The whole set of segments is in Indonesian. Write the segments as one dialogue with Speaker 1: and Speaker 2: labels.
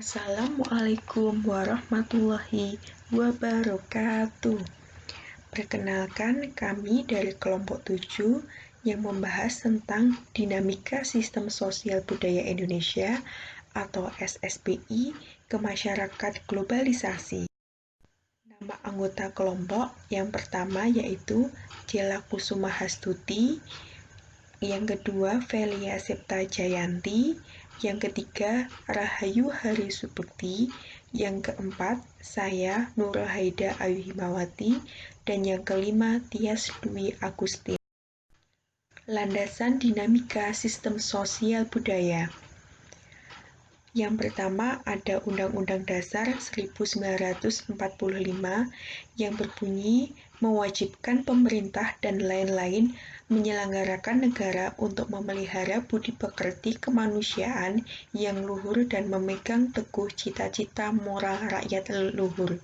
Speaker 1: Assalamualaikum warahmatullahi wabarakatuh. Perkenalkan, kami dari kelompok 7 yang membahas tentang dinamika sistem sosial budaya Indonesia atau SSBI ke masyarakat globalisasi. Nama anggota kelompok yang pertama yaitu Jela Kusuma Hastuti, yang kedua Velia Septa Jayanti, yang ketiga Rahayu Hari Subekti, yang keempat saya Nurul Haida Ayu Himawati, dan yang kelima Tias Dwi Agustin. Landasan dinamika sistem sosial budaya. Yang pertama ada Undang-Undang Dasar 1945 yang berbunyi mewajibkan pemerintah dan lain-lain menyelenggarakan negara untuk memelihara budi pekerti kemanusiaan yang luhur dan memegang teguh cita-cita moral rakyat leluhur.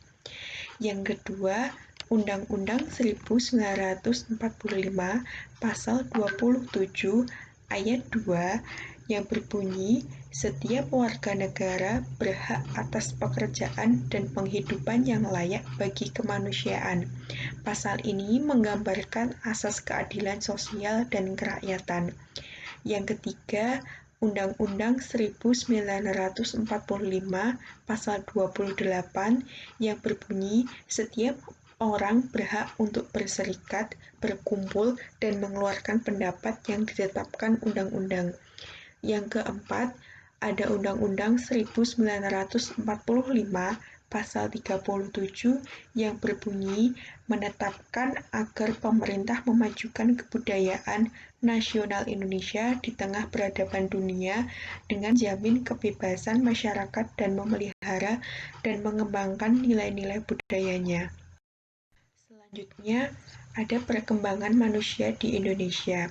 Speaker 1: Yang kedua, Undang-Undang 1945 Pasal 27 Ayat 2 yang berbunyi setiap warga negara berhak atas pekerjaan dan penghidupan yang layak bagi kemanusiaan. Pasal ini menggambarkan asas keadilan sosial dan kerakyatan. Yang ketiga, Undang-Undang 1945 Pasal 28 yang berbunyi setiap orang berhak untuk berserikat, berkumpul, dan mengeluarkan pendapat yang ditetapkan undang-undang. Yang keempat, ada Undang-Undang 1945 Pasal 37 yang berbunyi menetapkan agar pemerintah memajukan kebudayaan nasional Indonesia di tengah peradaban dunia dengan jamin kebebasan masyarakat dan memelihara dan mengembangkan nilai-nilai budayanya. Selanjutnya, ada perkembangan manusia di Indonesia.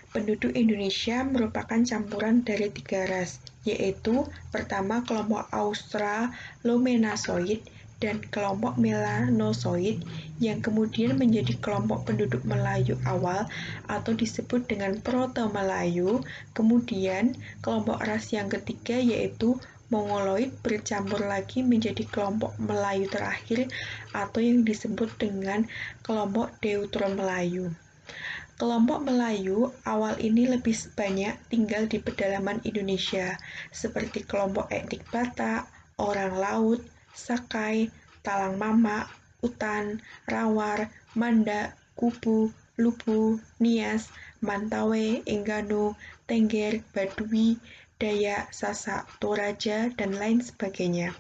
Speaker 1: Penduduk Indonesia merupakan campuran dari 3 ras, yaitu pertama kelompok Australomenazoid dan kelompok Melanozoid yang kemudian menjadi kelompok penduduk Melayu awal atau disebut dengan Proto-Melayu. Kemudian kelompok ras yang ketiga yaitu Mongoloid bercampur lagi menjadi kelompok Melayu terakhir atau yang disebut dengan kelompok Deutero-Melayu. Kelompok Melayu awal ini lebih banyak tinggal di pedalaman Indonesia, seperti kelompok etnik Batak, orang laut, Sakai, Talang Mamak, Utan, Rawar, Manda, Kubu, Lubu, Nias, Mantawe, Enggano, Tengger, Baduy, Dayak, Sasak, Toraja, dan lain sebagainya.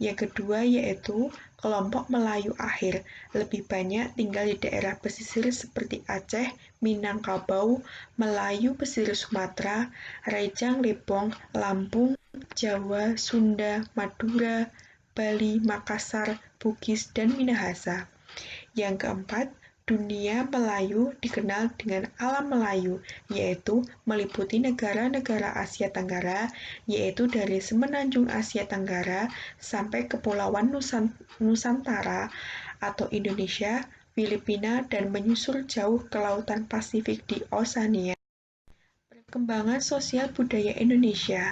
Speaker 1: Yang kedua yaitu kelompok Melayu akhir, lebih banyak tinggal di daerah pesisir seperti Aceh, Minangkabau, Melayu pesisir Sumatera, Rejang Lebong, Lampung, Jawa, Sunda, Madura, Bali, Makassar, Bugis, dan Minahasa. Yang keempat, dunia Melayu dikenal dengan alam Melayu, yaitu meliputi negara-negara Asia Tenggara, yaitu dari semenanjung Asia Tenggara sampai Kepulauan Nusantara atau Indonesia, Filipina, dan menyusur jauh ke Lautan Pasifik di Oseania. Perkembangan sosial budaya Indonesia.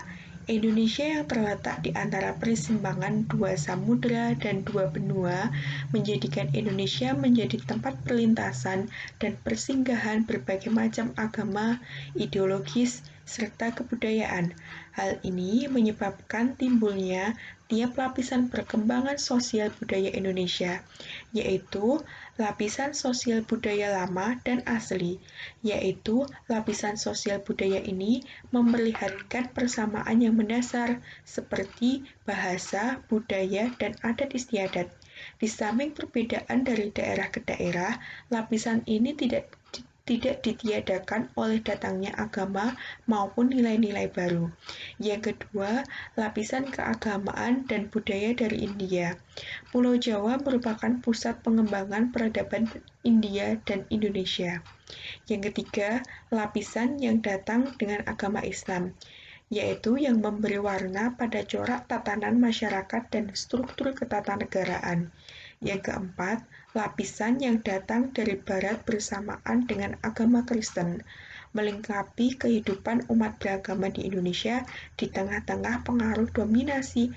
Speaker 1: Indonesia yang terletak di antara persimpangan 2 samudra dan 2 benua menjadikan Indonesia menjadi tempat perlintasan dan persinggahan berbagai macam agama, ideologis, serta kebudayaan. Hal ini menyebabkan timbulnya tiap lapisan perkembangan sosial budaya Indonesia, yaitu lapisan sosial budaya lama dan asli, yaitu lapisan sosial budaya ini memperlihatkan persamaan yang mendasar seperti bahasa, budaya, dan adat istiadat. Di samping perbedaan dari daerah ke daerah, lapisan ini tidak ditiadakan oleh datangnya agama maupun nilai-nilai baru. Yang kedua, lapisan keagamaan dan budaya dari India. Pulau Jawa merupakan pusat pengembangan peradaban India dan Indonesia. Yang ketiga, lapisan yang datang dengan agama Islam, yaitu yang memberi warna pada corak tatanan masyarakat dan struktur ketatanegaraan. Yang keempat, lapisan yang datang dari barat bersamaan dengan agama Kristen. melengkapi kehidupan umat beragama di Indonesia di tengah-tengah pengaruh dominasi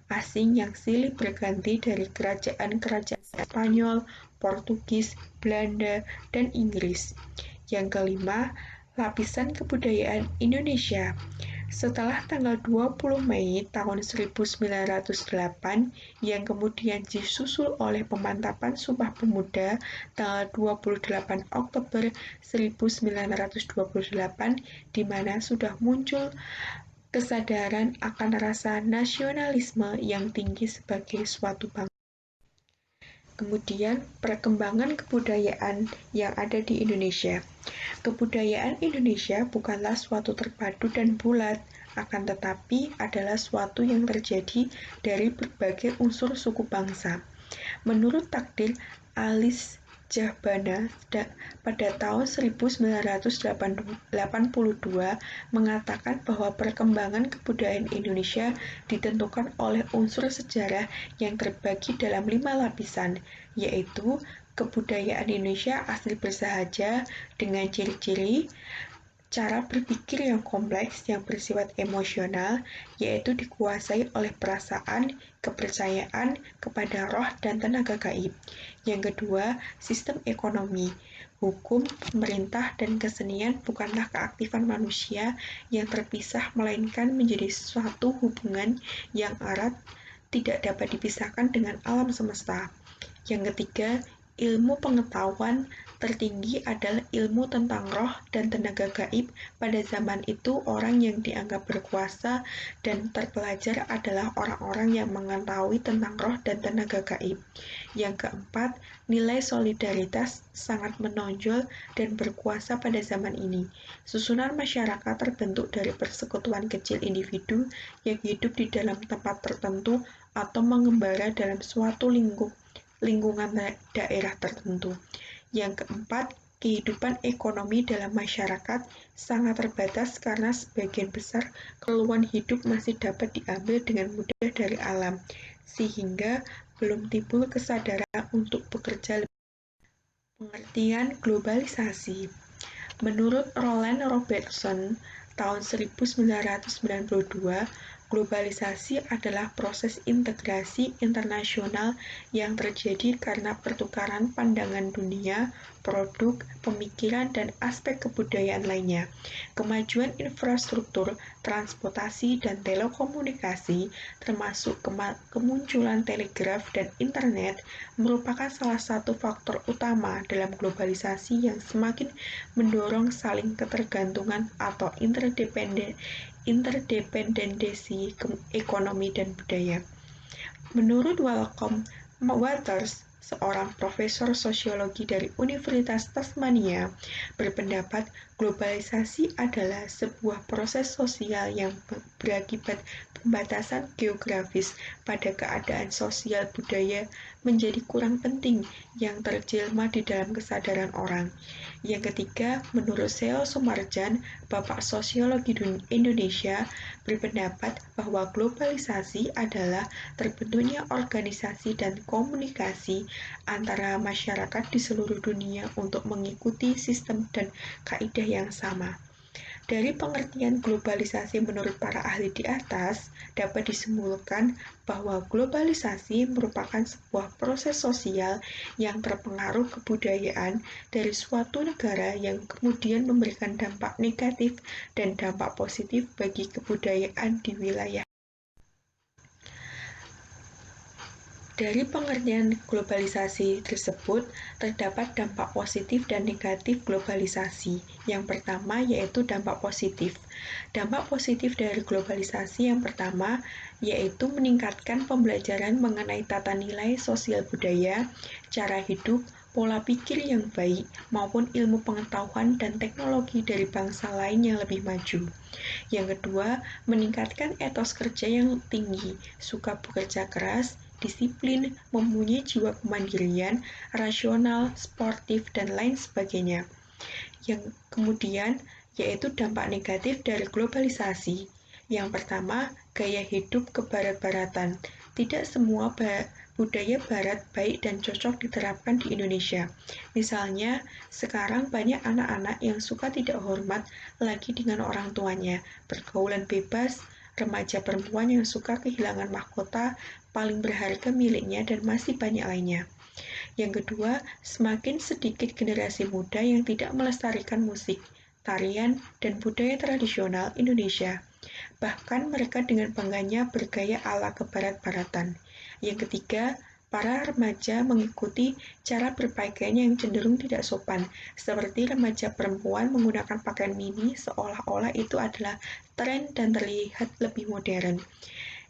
Speaker 1: asing yang silih berganti dari kerajaan-kerajaan Spanyol, Portugis, Belanda, dan Inggris. Yang kelima, lapisan kebudayaan Indonesia. Setelah tanggal 20 Mei tahun 1908 yang kemudian disusul oleh pemantapan Sumpah Pemuda tanggal 28 Oktober 1928 di mana sudah muncul kesadaran akan rasa nasionalisme yang tinggi sebagai suatu bangsa. Kemudian, perkembangan kebudayaan yang ada di Indonesia. Kebudayaan Indonesia bukanlah suatu terpadu dan bulat, akan tetapi adalah suatu yang terjadi dari berbagai unsur suku bangsa. Menurut takdir Alice Jahbana pada tahun 1982 mengatakan bahwa perkembangan kebudayaan Indonesia ditentukan oleh unsur sejarah yang terbagi dalam 5 lapisan, yaitu kebudayaan Indonesia asli bersahaja dengan ciri-ciri cara berpikir yang kompleks yang bersifat emosional, yaitu dikuasai oleh perasaan, kepercayaan kepada roh dan tenaga gaib. Yang kedua, sistem ekonomi. Hukum, pemerintah, dan kesenian bukanlah keaktifan manusia yang terpisah, melainkan menjadi suatu hubungan yang erat, tidak dapat dipisahkan dengan alam semesta. Yang ketiga, ilmu pengetahuan tertinggi adalah ilmu tentang roh dan tenaga gaib. Pada zaman itu, orang yang dianggap berkuasa dan terpelajar adalah orang-orang yang mengetahui tentang roh dan tenaga gaib. Yang keempat, nilai solidaritas sangat menonjol dan berkuasa pada zaman ini. Susunan masyarakat terbentuk dari persekutuan kecil individu yang hidup di dalam tempat tertentu atau mengembara dalam suatu lingkungan daerah tertentu. Yang keempat, kehidupan ekonomi dalam masyarakat sangat terbatas karena sebagian besar keluhan hidup masih dapat diambil dengan mudah dari alam, sehingga belum timbul kesadaran untuk bekerja lebih. Pengertian globalisasi. Menurut Roland Robertson, tahun 1992, globalisasi adalah proses integrasi internasional yang terjadi karena pertukaran pandangan dunia, produk, pemikiran, dan aspek kebudayaan lainnya. Kemajuan infrastruktur, transportasi, dan telekomunikasi, termasuk kemunculan telegraf dan internet, merupakan salah satu faktor utama dalam globalisasi yang semakin mendorong saling ketergantungan atau interdependensi ekonomi dan budaya. Menurut Malcolm Waters, seorang profesor sosiologi dari Universitas Tasmania, berpendapat globalisasi adalah sebuah proses sosial yang berakibat pembatasan geografis pada keadaan sosial budaya menjadi kurang penting yang terjelma di dalam kesadaran orang. Yang ketiga, menurut Seo Sumarjan, Bapak Sosiologi Indonesia, berpendapat bahwa globalisasi adalah terbentuknya organisasi dan komunikasi antara masyarakat di seluruh dunia untuk mengikuti sistem dan kaidah yang sama. Dari pengertian globalisasi menurut para ahli di atas, dapat disimpulkan bahwa globalisasi merupakan sebuah proses sosial yang terpengaruh kebudayaan dari suatu negara yang kemudian memberikan dampak negatif dan dampak positif bagi kebudayaan di wilayah. Dari pengertian globalisasi tersebut, terdapat dampak positif dan negatif globalisasi. Yang pertama yaitu dampak positif. Dampak positif dari globalisasi yang pertama yaitu meningkatkan pembelajaran mengenai tata nilai sosial budaya, cara hidup, pola pikir yang baik, maupun ilmu pengetahuan dan teknologi dari bangsa lain yang lebih maju. Yang kedua, meningkatkan etos kerja yang tinggi, suka bekerja keras, disiplin, mempunyai jiwa kemandirian, rasional, sportif, dan lain sebagainya. Yang kemudian yaitu dampak negatif dari globalisasi. Yang pertama, gaya hidup kebarat-baratan, Tidak semua budaya Barat baik dan cocok diterapkan di Indonesia. Misalnya, sekarang banyak anak-anak yang suka tidak hormat lagi dengan orang tuanya, pergaulan bebas, remaja perempuan yang suka kehilangan mahkota paling berharga miliknya, dan masih banyak lainnya. Yang kedua, semakin sedikit generasi muda yang tidak melestarikan musik, tarian, dan budaya tradisional Indonesia. Bahkan mereka dengan bangganya bergaya ala kebarat-baratan. Yang ketiga, para remaja mengikuti cara berpakaian yang cenderung tidak sopan, seperti remaja perempuan menggunakan pakaian mini seolah-olah itu adalah tren dan terlihat lebih modern.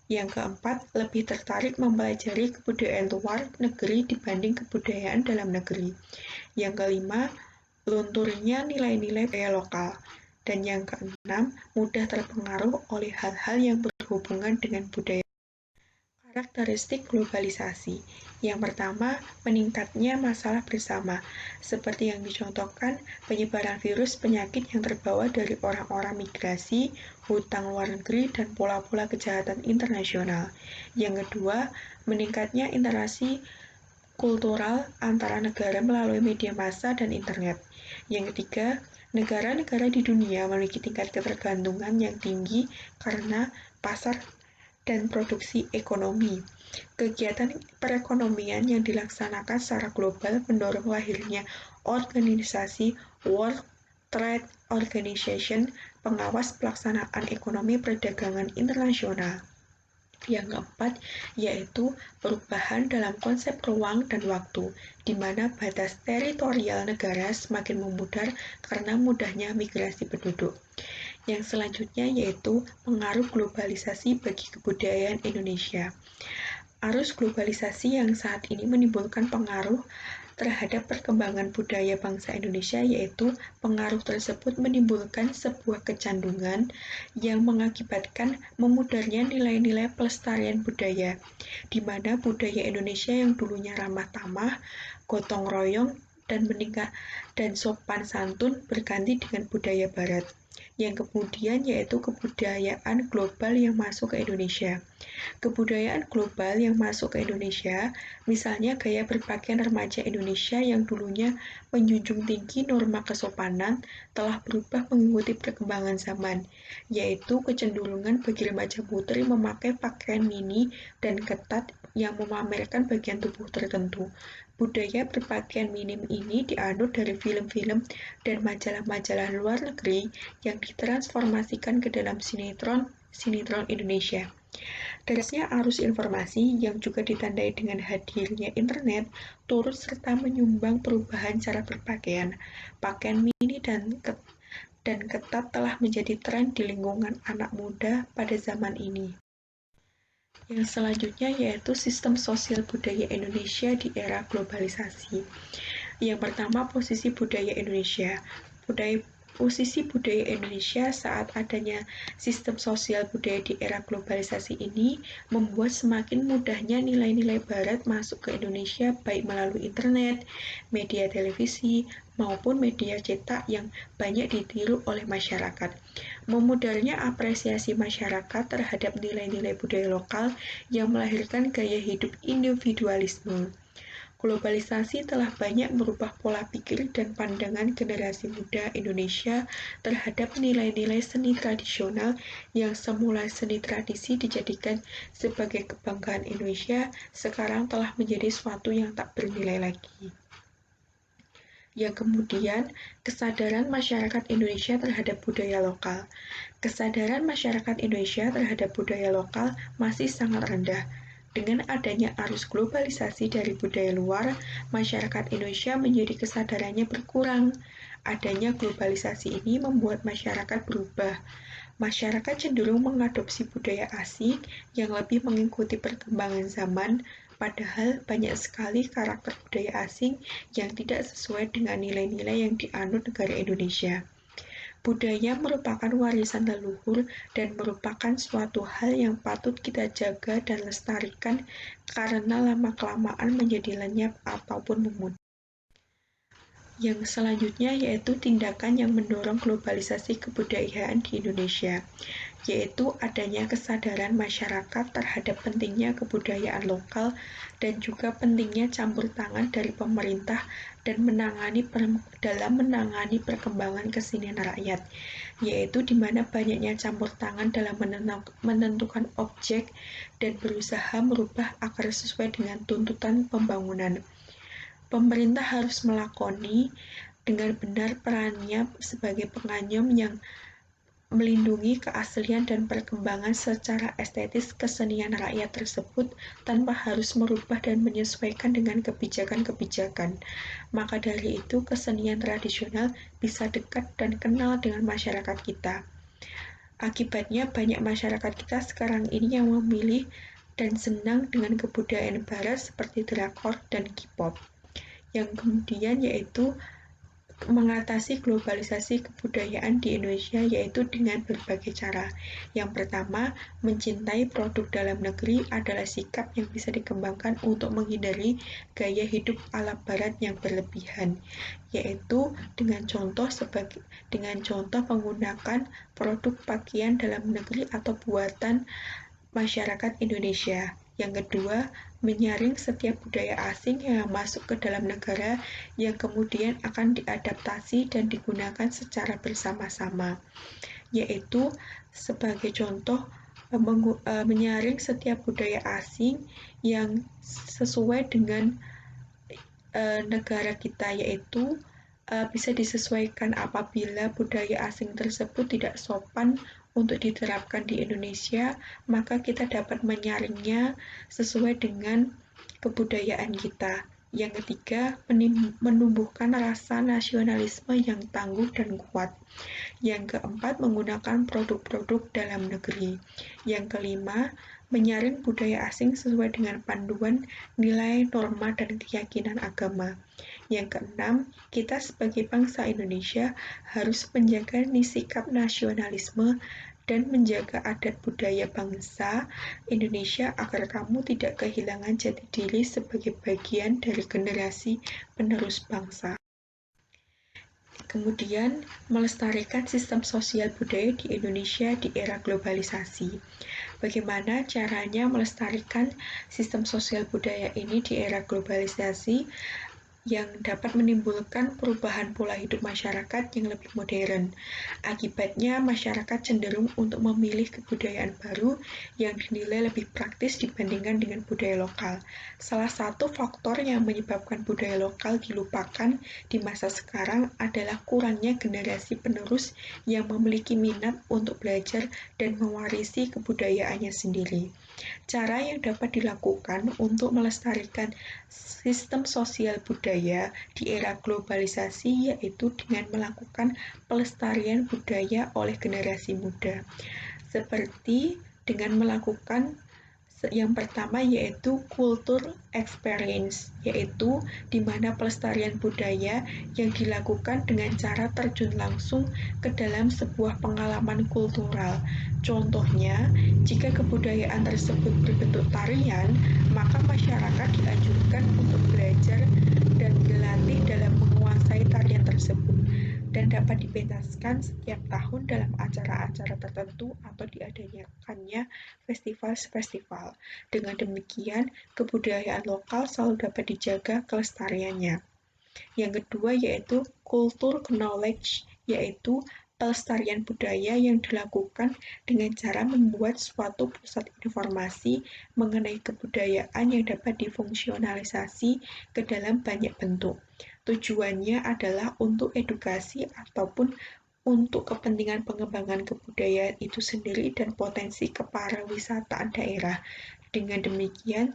Speaker 1: Yang keempat, lebih tertarik mempelajari kebudayaan luar negeri dibanding kebudayaan dalam negeri. Yang kelima, lunturnya nilai-nilai budaya lokal. Dan yang keenam, mudah terpengaruh oleh hal-hal yang berhubungan dengan budaya. Karakteristik globalisasi. Yang pertama, meningkatnya masalah bersama, seperti yang dicontohkan penyebaran virus penyakit yang terbawa dari orang-orang migrasi, hutang luar negeri, dan pola-pola kejahatan internasional. Yang kedua, meningkatnya interaksi kultural antara negara melalui media massa dan internet. Yang ketiga, negara-negara di dunia memiliki tingkat ketergantungan yang tinggi karena pasar dan produksi ekonomi. Kegiatan perekonomian yang dilaksanakan secara global mendorong lahirnya organisasi World Trade Organization, pengawas pelaksanaan ekonomi perdagangan internasional. Yang keempat, yaitu perubahan dalam konsep ruang dan waktu, di mana batas teritorial negara semakin memudar karena mudahnya migrasi penduduk. Yang selanjutnya yaitu pengaruh globalisasi bagi kebudayaan Indonesia. Arus globalisasi yang saat ini menimbulkan pengaruh terhadap perkembangan budaya bangsa Indonesia, yaitu pengaruh tersebut menimbulkan sebuah kecenderungan yang mengakibatkan memudarnya nilai-nilai pelestarian budaya, di mana budaya Indonesia yang dulunya ramah tamah, gotong royong, dan sopan santun berganti dengan budaya Barat. Yang kemudian yaitu kebudayaan global yang masuk ke Indonesia. Kebudayaan global yang masuk ke Indonesia, misalnya gaya berpakaian remaja Indonesia yang dulunya menjunjung tinggi norma kesopanan, telah berubah mengikuti perkembangan zaman, yaitu kecenderungan bagi remaja putri memakai pakaian mini dan ketat yang memamerkan bagian tubuh tertentu. Budaya berpakaian minim ini dianut dari film-film dan majalah-majalah luar negeri yang ditransformasikan ke dalam sinetron Indonesia. Derasnya arus informasi yang juga ditandai dengan hadirnya internet turut serta menyumbang perubahan cara berpakaian. Pakaian mini dan ketat telah menjadi tren di lingkungan anak muda pada zaman ini. Yang selanjutnya yaitu sistem sosial budaya Indonesia di era globalisasi. Yang pertama, posisi budaya Indonesia. Posisi budaya Indonesia saat adanya sistem sosial budaya di era globalisasi ini membuat semakin mudahnya nilai-nilai Barat masuk ke Indonesia baik melalui internet, media televisi, maupun media cetak yang banyak ditiru oleh masyarakat. Memudarnya apresiasi masyarakat terhadap nilai-nilai budaya lokal yang melahirkan gaya hidup individualisme. Globalisasi telah banyak merubah pola pikir dan pandangan generasi muda Indonesia terhadap nilai-nilai seni tradisional yang semula seni tradisi dijadikan sebagai kebanggaan Indonesia, sekarang telah menjadi sesuatu yang tak bernilai lagi. Yang kemudian, kesadaran masyarakat Indonesia terhadap budaya lokal. Kesadaran masyarakat Indonesia terhadap budaya lokal masih sangat rendah. Dengan adanya arus globalisasi dari budaya luar, masyarakat Indonesia menjadi kesadarannya berkurang. Adanya globalisasi ini membuat masyarakat berubah. Masyarakat cenderung mengadopsi budaya asing yang lebih mengikuti perkembangan zaman, padahal banyak sekali karakter budaya asing yang tidak sesuai dengan nilai-nilai yang dianut negara Indonesia. Budaya merupakan warisan leluhur dan merupakan suatu hal yang patut kita jaga dan lestarikan karena lama-kelamaan menjadi lenyap ataupun memudar. Yang selanjutnya yaitu tindakan yang mendorong globalisasi kebudayaan di Indonesia. yaitu adanya kesadaran masyarakat terhadap pentingnya kebudayaan lokal dan juga pentingnya campur tangan dari pemerintah dan dalam menangani perkembangan kesenian rakyat, yaitu di mana banyaknya campur tangan dalam menentukan objek dan berusaha merubah agar sesuai dengan tuntutan pembangunan. Pemerintah harus melakoni dengan benar perannya sebagai penganyom yang melindungi keaslian dan perkembangan secara estetis kesenian rakyat tersebut tanpa harus merubah dan menyesuaikan dengan kebijakan-kebijakan. Maka dari itu, kesenian tradisional bisa dekat dan kenal dengan masyarakat kita. Akibatnya, banyak masyarakat kita sekarang ini yang memilih dan senang dengan kebudayaan barat seperti drakor dan K-pop. Yang kemudian yaitu mengatasi globalisasi kebudayaan di Indonesia yaitu dengan berbagai cara. Yang pertama, mencintai produk dalam negeri adalah sikap yang bisa dikembangkan untuk menghindari gaya hidup ala barat yang berlebihan, yaitu dengan contoh menggunakan produk pakaian dalam negeri atau buatan masyarakat Indonesia. Yang kedua, menyaring setiap budaya asing yang masuk ke dalam negara yang kemudian akan diadaptasi dan digunakan secara bersama-sama, yaitu sebagai contoh menyaring setiap budaya asing yang sesuai dengan negara kita, yaitu bisa disesuaikan apabila budaya asing tersebut tidak sopan untuk diterapkan di Indonesia, maka kita dapat menyaringnya sesuai dengan kebudayaan kita. Yang ketiga, menumbuhkan rasa nasionalisme yang tangguh dan kuat. Yang keempat, menggunakan produk-produk dalam negeri. Yang kelima, menyaring budaya asing sesuai dengan panduan nilai, norma, dan keyakinan agama. Yang keenam, kita sebagai bangsa Indonesia harus menjaga sikap nasionalisme dan menjaga adat budaya bangsa Indonesia agar kamu tidak kehilangan jati diri sebagai bagian dari generasi penerus bangsa. Kemudian, melestarikan sistem sosial budaya di Indonesia di era globalisasi. Bagaimana caranya melestarikan sistem sosial budaya ini di era globalisasi yang dapat menimbulkan perubahan pola hidup masyarakat yang lebih modern. Akibatnya, masyarakat cenderung untuk memilih kebudayaan baru yang dinilai lebih praktis dibandingkan dengan budaya lokal. Salah satu faktor yang menyebabkan budaya lokal dilupakan di masa sekarang adalah kurangnya generasi penerus yang memiliki minat untuk belajar dan mewarisi kebudayaannya sendiri. Cara yang dapat dilakukan untuk melestarikan sistem sosial budaya di era globalisasi yaitu dengan melakukan pelestarian budaya oleh generasi muda. Seperti dengan melakukan yang pertama yaitu culture experience, yaitu di mana pelestarian budaya yang dilakukan dengan cara terjun langsung ke dalam sebuah pengalaman kultural. Contohnya, jika kebudayaan tersebut berbentuk tarian, maka masyarakat dianjurkan untuk belajar dan berlatih dalam menguasai tarian tersebut dan dapat dipentaskan setiap tahun dalam acara-acara tertentu atau diadakannya festival-festival. Dengan demikian, kebudayaan lokal selalu dapat dijaga kelestariannya. Yang kedua yaitu culture knowledge, yaitu pelestarian budaya yang dilakukan dengan cara membuat suatu pusat informasi mengenai kebudayaan yang dapat difungsionalisasi ke dalam banyak bentuk. Tujuannya adalah untuk edukasi ataupun untuk kepentingan pengembangan kebudayaan itu sendiri dan potensi kepariwisataan daerah. Dengan demikian,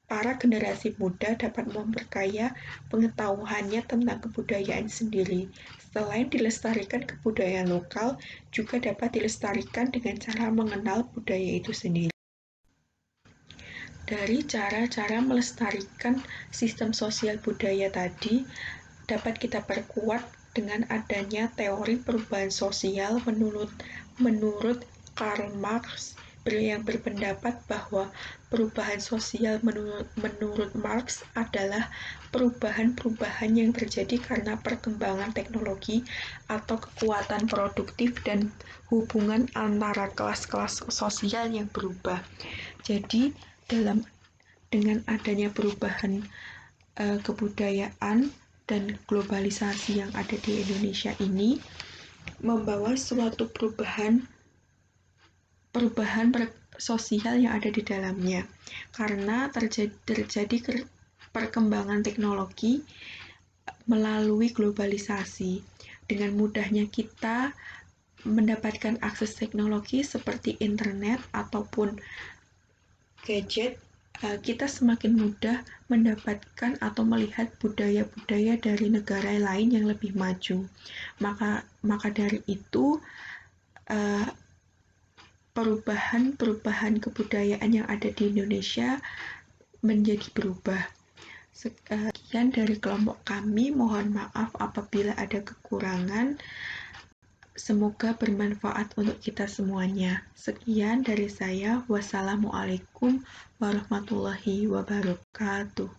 Speaker 1: para generasi muda dapat memperkaya pengetahuannya tentang kebudayaan sendiri. Selain dilestarikan kebudayaan lokal, juga dapat dilestarikan dengan cara mengenal budaya itu sendiri. Dari cara-cara melestarikan sistem sosial budaya tadi, dapat kita perkuat dengan adanya teori perubahan sosial menurut Karl Marx. yang berpendapat bahwa perubahan sosial menurut Marx adalah perubahan-perubahan yang terjadi karena perkembangan teknologi atau kekuatan produktif dan hubungan antara kelas-kelas sosial yang berubah. Jadi, dengan adanya perubahan kebudayaan dan globalisasi yang ada di Indonesia ini membawa suatu perubahan sosial yang ada di dalamnya, karena terjadi perkembangan teknologi melalui globalisasi. Dengan mudahnya kita mendapatkan akses teknologi seperti internet ataupun gadget, kita semakin mudah mendapatkan atau melihat budaya-budaya dari negara lain yang lebih maju. Maka dari itu, perubahan kebudayaan yang ada di Indonesia menjadi berubah. Sekian dari kelompok kami, mohon maaf apabila ada kekurangan. Semoga bermanfaat untuk kita semuanya. Sekian dari saya. Wassalamualaikum warahmatullahi wabarakatuh.